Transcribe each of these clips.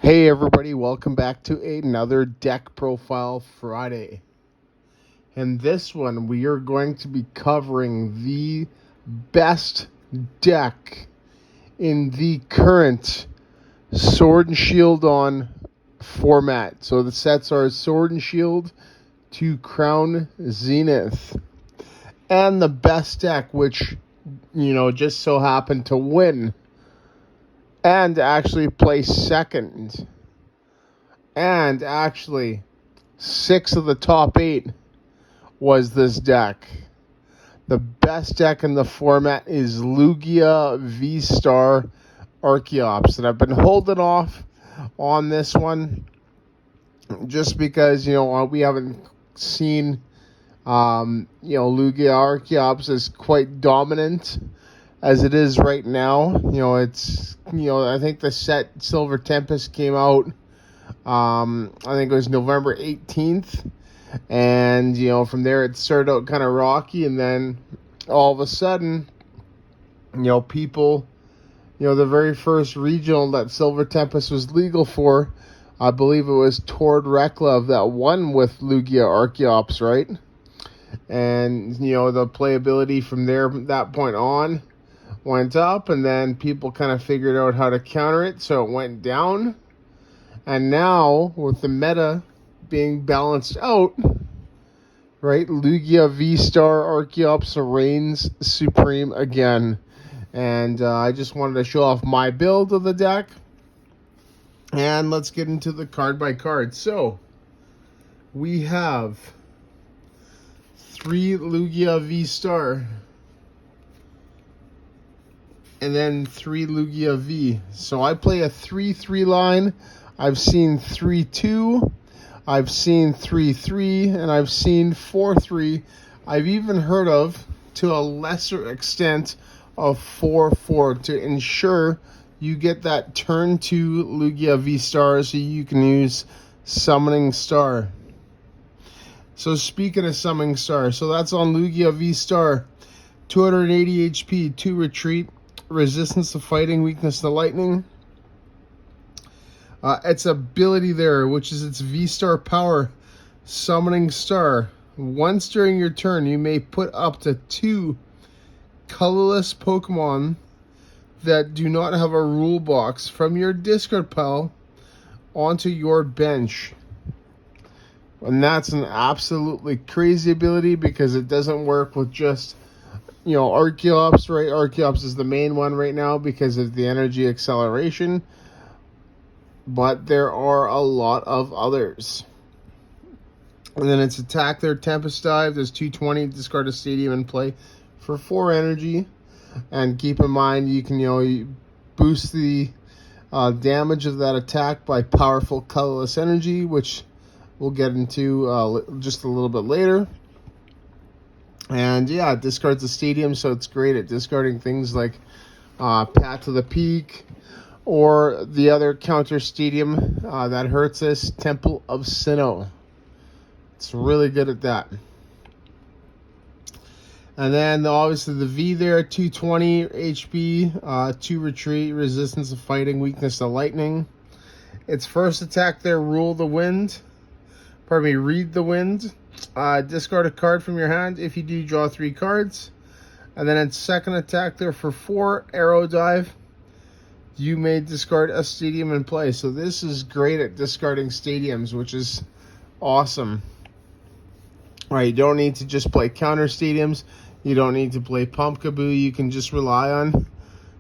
Hey everybody, welcome back to another Deck Profile Friday. And this one we are going to be covering the best deck in the current Sword and Shield on format. So the sets are Sword and Shield to Crown Zenith. And the best deck, which, just so happened to win and actually place second. And actually, 6 of the top 8 was this deck. The best deck in the format is Lugia VStar Archeops. And I've been holding off on this one just because, we haven't seen, Lugia Archeops is quite dominant as it is right now. I think the set Silver Tempest came out, I think it was November 18th. And, from there it started out kind of rocky. And then all of a sudden, people, the very first regional that Silver Tempest was legal for, I believe it was Tord Reklov that won with Lugia Archeops, right? And, the playability from there, that point on, went up. And then people kind of figured out how to counter it, so it went down. And now, with the meta being balanced out, right, Lugia VStar Archeops reigns supreme again. And I just wanted to show off my build of the deck. And let's get into the card by card. So, we have 3 Lugia VStar. And then 3 Lugia V. So I play a 3-3 line. I've seen 3-2, I've seen 3-3, and I've seen 4-3. I've even heard of, to a lesser extent, of 4-4 to ensure you get that turn 2 Lugia V-Star so you can use Summoning Star. So speaking of Summoning Star, so that's on Lugia V-Star. 280 HP, 2 retreat, resistance to fighting, weakness to lightning. Its ability there, which is its V-Star power, Summoning Star. Once during your turn, you may put up to 2 colorless Pokemon that do not have a rule box from your discard pile onto your bench. And that's an absolutely crazy ability because it doesn't work with just, Archeops, right? Archeops is the main one right now because of the energy acceleration. But there are a lot of others. And then its attack there, Tempest Dive, does 220, discard a stadium and play for 4 energy. And keep in mind, you can, boost the damage of that attack by Powerful Colorless energy, which we'll get into just a little bit later. And yeah, it discards the stadium, so it's great at discarding things like Path to the Peak, or the other counter stadium that hurts us, Temple of Sinnoh. It's really good at that. And then obviously the V there, 220 HP, 2 retreat, resistance to fighting, weakness to lightning. Its first attack there, read the wind. Discard a card from your hand. If you do, draw 3 cards. And then its second attack there for 4, Arrow Dive. You may discard a stadium and play. So this is great at discarding stadiums, which is awesome. All right, you don't need to just play counter stadiums. You don't need to play Pumpkaboo. You can just rely on,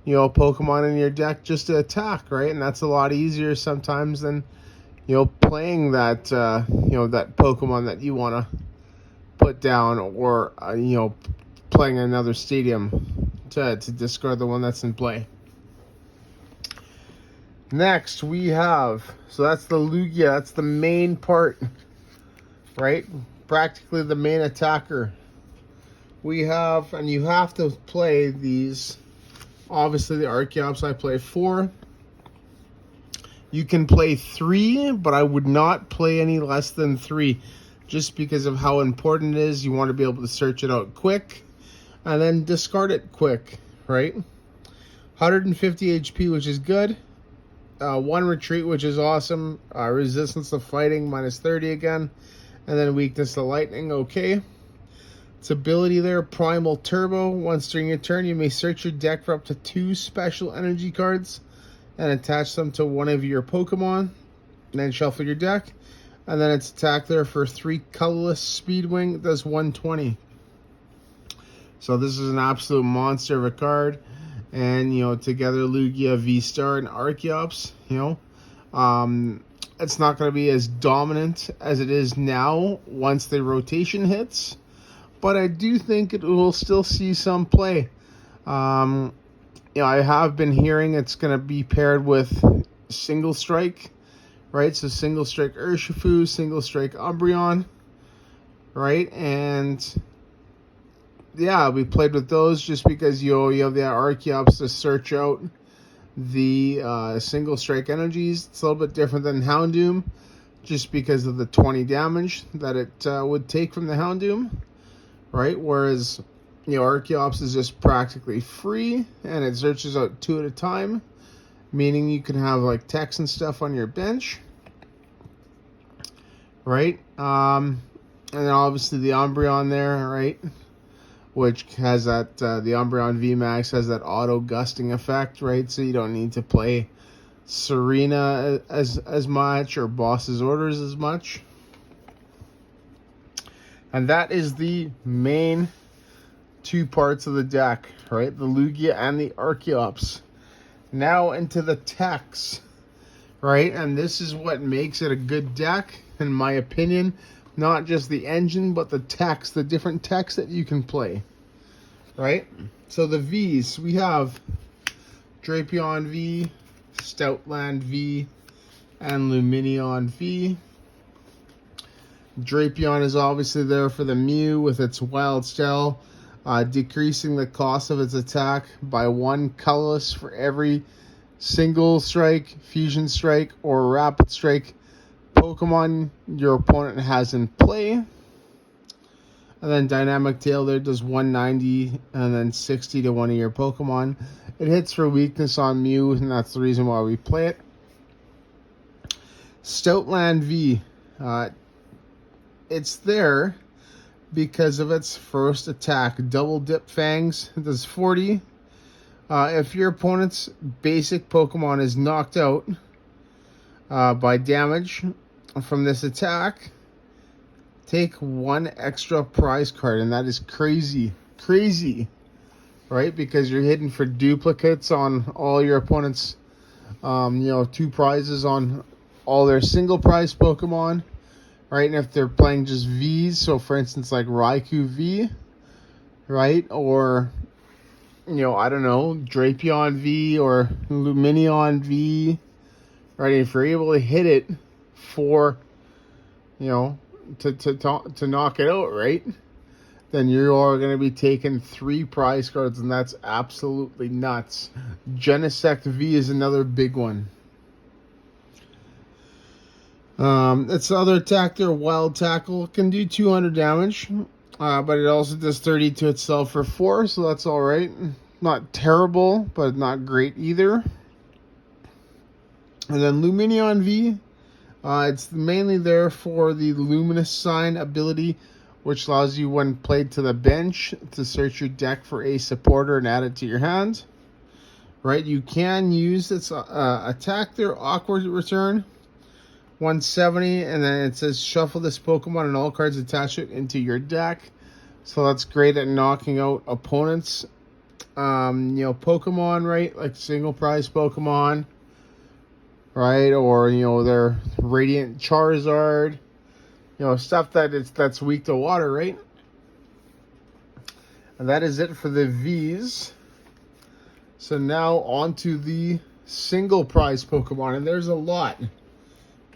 Pokemon in your deck just to attack, right? And that's a lot easier sometimes than, playing that, that Pokemon that you want to put down, or, playing another stadium to discard the one that's in play. Next, we have, so that's the Lugia, that's the main part, right? Practically the main attacker. We have, and you have to play these, obviously the Archeops I play 4. You can play 3, but I would not play any less than 3, just because of how important it is. You want to be able to search it out quick, and then discard it quick, right? 150 HP, which is good. 1 retreat, which is awesome. Resistance to fighting, -30 again. And then weakness to lightning, okay. Its ability there, Primal Turbo. Once during your turn, you may search your deck for up to 2 special energy cards and attach them to one of your Pokemon. And then shuffle your deck. And then its attack there for 3 colorless Speedwing. It does 120. So this is an absolute monster of a card. And, you know, together Lugia VStar and Archeops, you know. It's not going to be as dominant as it is now once the rotation hits. But I do think it will still see some play. You know, I have been hearing it's going to be paired with Single Strike, right? So Single Strike Urshifu, Single Strike Umbreon, right? And yeah, we played with those just because you have the Archeops to search out the Single Strike energies. It's a little bit different than Houndoom just because of the 20 damage that it would take from the Houndoom, right? Whereas, you know, Archeops is just practically free and it searches out 2 at a time, meaning you can have like techs and stuff on your bench, right? And then obviously the Umbreon there, right? Which has that, the Umbreon VMAX has that auto gusting effect, right? So you don't need to play Serena as much or Boss's Orders as much. And that is the main 2 parts of the deck, right? The Lugia and the Archeops. Now into the techs, right? And this is what makes it a good deck, in my opinion. Not just the engine, but the techs, the different techs that you can play, right? So the Vs, we have Drapion V, Stoutland V, and Lumineon V. Drapion is obviously there for the Mew with its Wild Style, decreasing the cost of its attack by 1 colorless for every Single Strike, Fusion Strike, or Rapid Strike Pokemon your opponent has in play. And then Dynamic Tail there does 190 and then 60 to one of your Pokemon. It hits for weakness on Mew, and that's the reason why we play it. Stoutland V. It's there because of its first attack. Double Dip Fangs. It does 40. If your opponent's basic Pokemon is knocked out by damage from this attack, take 1 extra prize card, and that is crazy, right? Because you're hitting for duplicates on all your opponents. You know, 2 prizes on all their single prize Pokemon, right? And if they're playing just Vs, so for instance like Raikou V, right? Or, you know, I don't know, Drapion V or Lumineon V, right? If you're able to hit it for, you know, to knock it out, right? Then you are going to be taking 3 prize cards, and that's absolutely nuts. Genesect V is another big one. Its other attack there, Wild Tackle, can do 200 damage, but it also does 30 to itself for 4, so that's alright. Not terrible, but not great either. And then Lumineon V, it's mainly there for the Luminous Sign ability, which allows you, when played to the bench, to search your deck for a supporter and add it to your hand. Right, you can use its attack there, Awkward Return, 170, and then it says shuffle this Pokemon and all cards attach it into your deck. So that's great at knocking out opponents, you know, Pokemon, right? Like single prize Pokemon, right? Or, you know, their Radiant Charizard, you know, stuff that's weak to water, right? And that is it for the Vs. So now on to the single prize Pokemon, and there's a lot.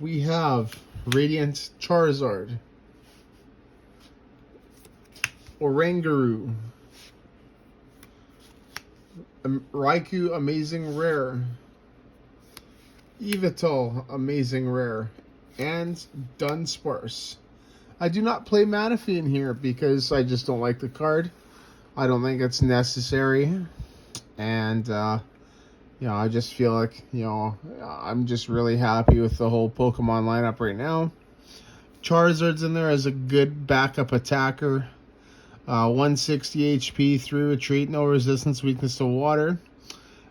We have Radiant Charizard, Oranguru, Raikou Amazing Rare, Yveltal Amazing Rare, and Dunsparce. I do not play Manaphy in here because I just don't like the card. I don't think it's necessary. And You know, I just feel like, you know, I'm just really happy with the whole Pokemon lineup right now. Charizard's in there as a good backup attacker. 160 HP, 3 retreat, no resistance, weakness to water.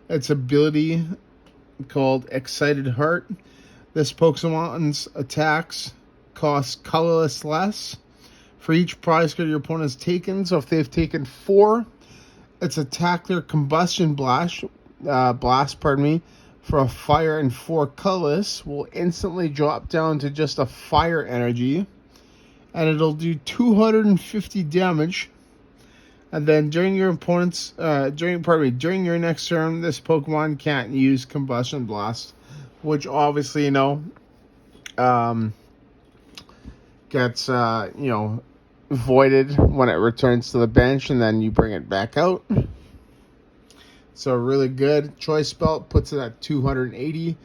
Its ability called Excited Heart. This Pokemon's attacks cost colorless less for each prize card your opponent has taken. So if they've taken 4, its attack their combustion blast, for a fire and 4 colorless will instantly drop down to just a fire energy, and it'll do 250 damage. And then during your opponent's during your next turn, this Pokemon can't use Combustion Blast, which obviously, you know, gets voided when it returns to the bench, and then you bring it back out. So really good. Choice Belt puts it at 280,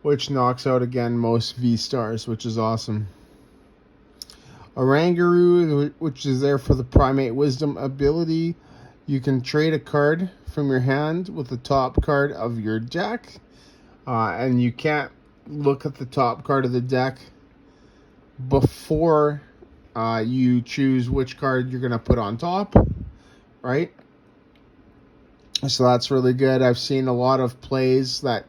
which knocks out again most V-Stars, which is awesome. Oranguru, which is there for the Primate Wisdom ability. You can trade a card from your hand with the top card of your deck. And you can't look at the top card of the deck before you choose which card you're going to put on top, right? So that's really good. I've seen a lot of plays that,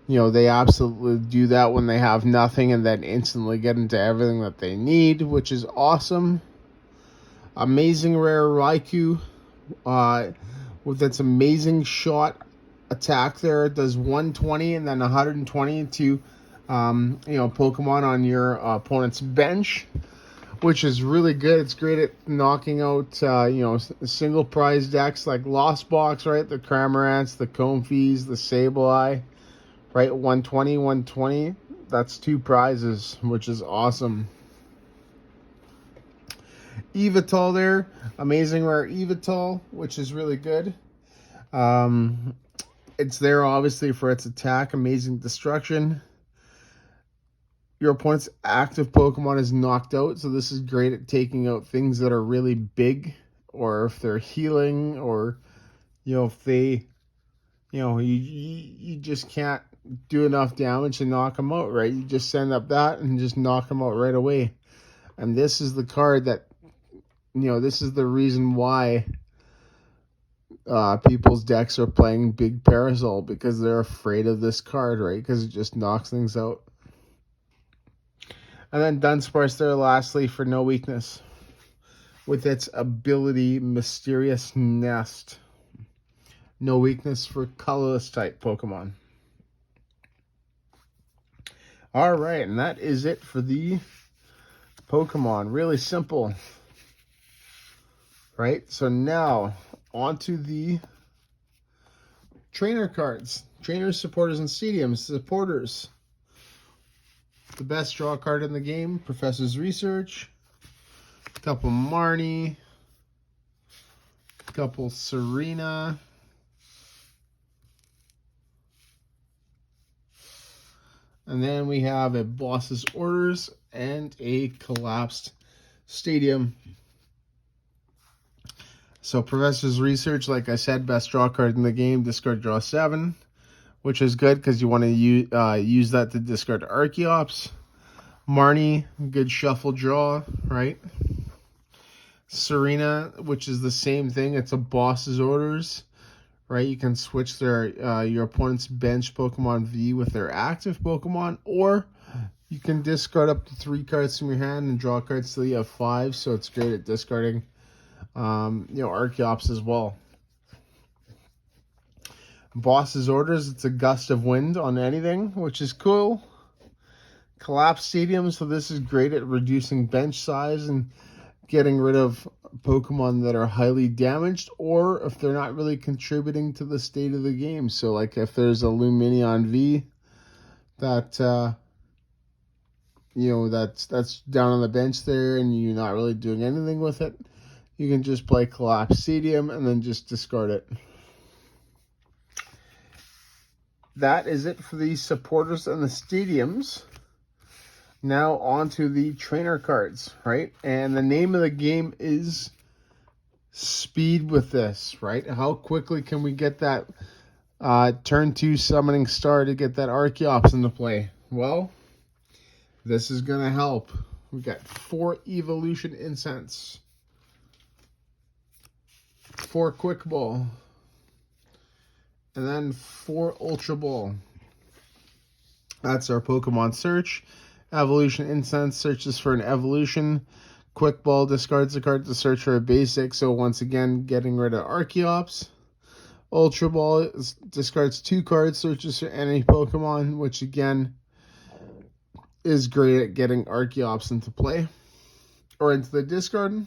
you know, they absolutely do that when they have nothing and then instantly get into everything that they need, which is awesome. Amazing rare Raikou with its amazing shot attack there. It does 120 and then 120 to Pokemon on your opponent's bench, which is really good. It's great at knocking out, single prize decks like Lost Box, right? The Cramorants, the Comfeys, the Sableye, right? 120, 120. That's 2 prizes, which is awesome. Yveltal there. Amazing rare Yveltal, which is really good. It's there, obviously, for its attack. Amazing destruction. Your opponent's active Pokemon is knocked out, so this is great at taking out things that are really big, or if they're healing, or, if they, you just can't do enough damage to knock them out, right? You just send up that and just knock them out right away. And this is the card that, this is the reason why people's decks are playing Big Parasol, because they're afraid of this card, right? Because it just knocks things out. And then Dunsparce there lastly for no weakness with its ability Mysterious Nest. No weakness for colorless type Pokemon. Alright, and that is it for the Pokemon. Really simple. Right, so now onto the trainer cards. Trainers, supporters, and stadiums. Supporters. The best draw card in the game, Professor's Research. A couple Marnie. A couple Serena. And then we have a Boss's Orders and a Collapsed Stadium. So Professor's Research, like I said, best draw card in the game, discard draw 7. Which is good because you want to use that to discard Archeops. Marnie, good shuffle draw, right? Serena, which is the same thing. It's a Boss's Orders, right? You can switch their your opponent's bench Pokemon V with their active Pokemon, or you can discard up to 3 cards from your hand and draw cards till you have 5. So it's great at discarding, Archeops as well. Boss's Orders, it's a gust of wind on anything, which is cool. Collapse Stadium, so this is great at reducing bench size and getting rid of Pokemon that are highly damaged, or if they're not really contributing to the state of the game. So like if there's a Lumineon V that that's down on the bench there and you're not really doing anything with it, you can just play Collapse Stadium and then just discard it. That is it for the supporters and the stadiums. Now on to the trainer cards, right? And the name of the game is Speed with this, right? How quickly can we get that turn 2 Summoning Star to get that Archeops into play. Well, this is going to help. We got 4 Evolution Incense, 4 Quick Ball, and then 4 Ultra Ball. That's our Pokemon search. Evolution Incense searches for an evolution. Quick Ball discards a card to search for a basic. So once again, getting rid of Archeops. Ultra Ball discards 2 cards, searches for any Pokemon, which again is great at getting Archeops into play or into the discard.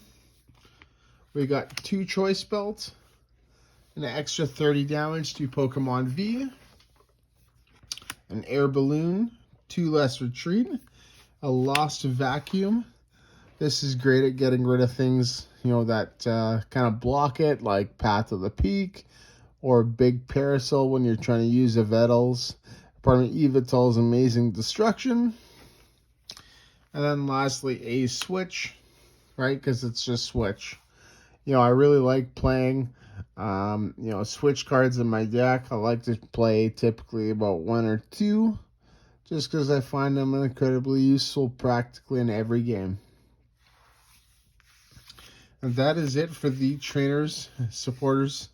We got 2 Choice Belts, an extra 30 damage to Pokemon V, an Air Balloon, 2 less Retreat, a Lost Vacuum. This is great at getting rid of things, you know, that kind of block it, like Path of the Peak or Big Parasol when you're trying to use Yveltal's Amazing Destruction. And then lastly, a Switch, right? Because it's just Switch. You know, I really like playing, you know, Switch cards in my deck. I like to play typically about 1 or 2, just because I find them incredibly useful practically in every game. And that is it for the trainers, supporters,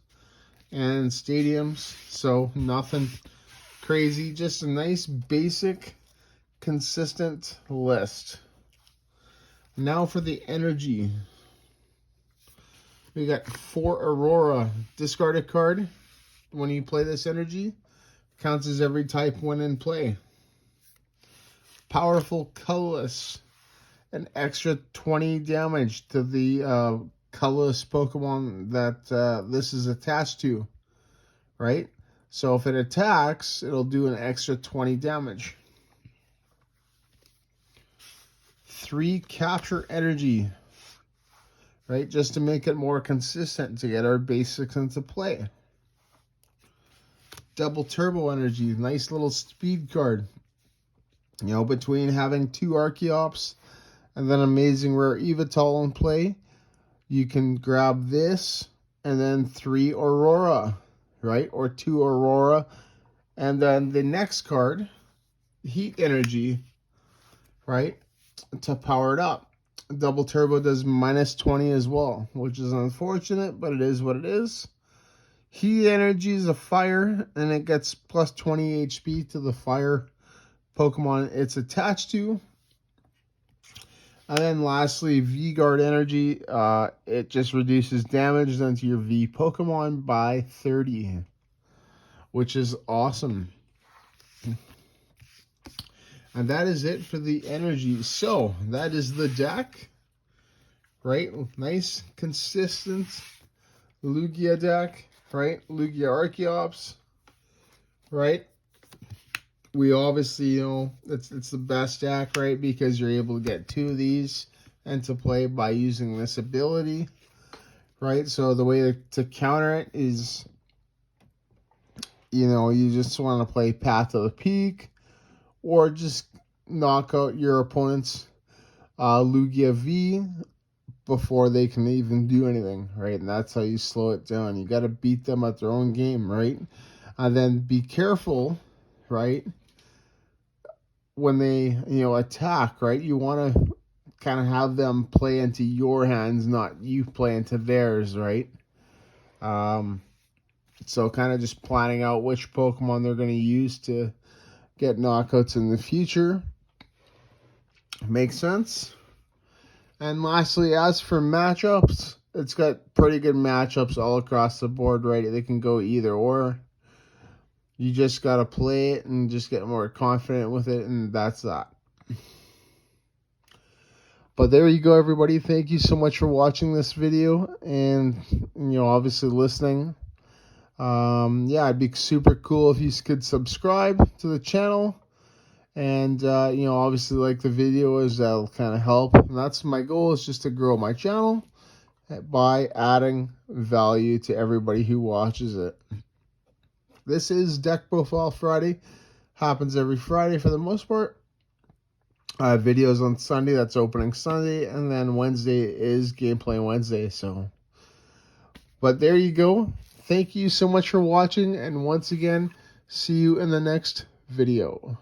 and stadiums. So nothing crazy, just a nice basic consistent list. Now for the energy. We got 4 Aurora. Discard a card when you play this energy. Counts as every type when in play. Powerful Colorless. An extra 20 damage to the colorless Pokemon that this is attached to. Right? So if it attacks, it'll do an extra 20 damage. 3 Capture Energy, right? Just to make it more consistent to get our basics into play. Double Turbo Energy, nice little speed card. You know, between having 2 Archeops and then Amazing Rare Yveltal in play, you can grab this and then 3 Aurora, right? Or 2 Aurora. And then the next card, Heat Energy, right? To power it up. Double Turbo does minus 20 as well, which is unfortunate, but it is what it is. Heat Energy is a fire, and it gets plus 20 HP to the fire Pokemon it's attached to. And then lastly, V-Guard Energy. It just reduces damage then to your V Pokemon by 30, which is awesome. And that is it for the energy. So, that is the deck. Right? Nice, consistent Lugia deck. Right? Lugia Archeops. Right? We obviously, you know, it's the best deck, right? Because you're able to get 2 of these into play by using this ability. Right? So, the way to counter it is, you know, you just want to play Path of the Peak. Or just knock out your opponent's Lugia V before they can even do anything, right? And that's how you slow it down. You got to beat them at their own game, right? And then be careful, right? When they, you know, attack, right? You want to kind of have them play into your hands, not you play into theirs, right? So kind of just planning out which Pokemon they're going to use to get knockouts in the future. Makes sense. And lastly, as for matchups, it's got pretty good matchups all across the board, right? They can go either or. You just got to play it and just get more confident with it, and that's that. But there you go, everybody. Thank you so much for watching this video and, you know, obviously listening. Yeah, it'd be super cool if you could subscribe to the channel and, you know, obviously like the videos. That'll kind of help. And that's my goal, is just to grow my channel by adding value to everybody who watches it. This is Deck Profile Friday. Happens every Friday for the most part. Videos on Sunday, that's opening Sunday, and then Wednesday is Gameplay Wednesday. So, but there you go. Thank you so much for watching, and once again, see you in the next video.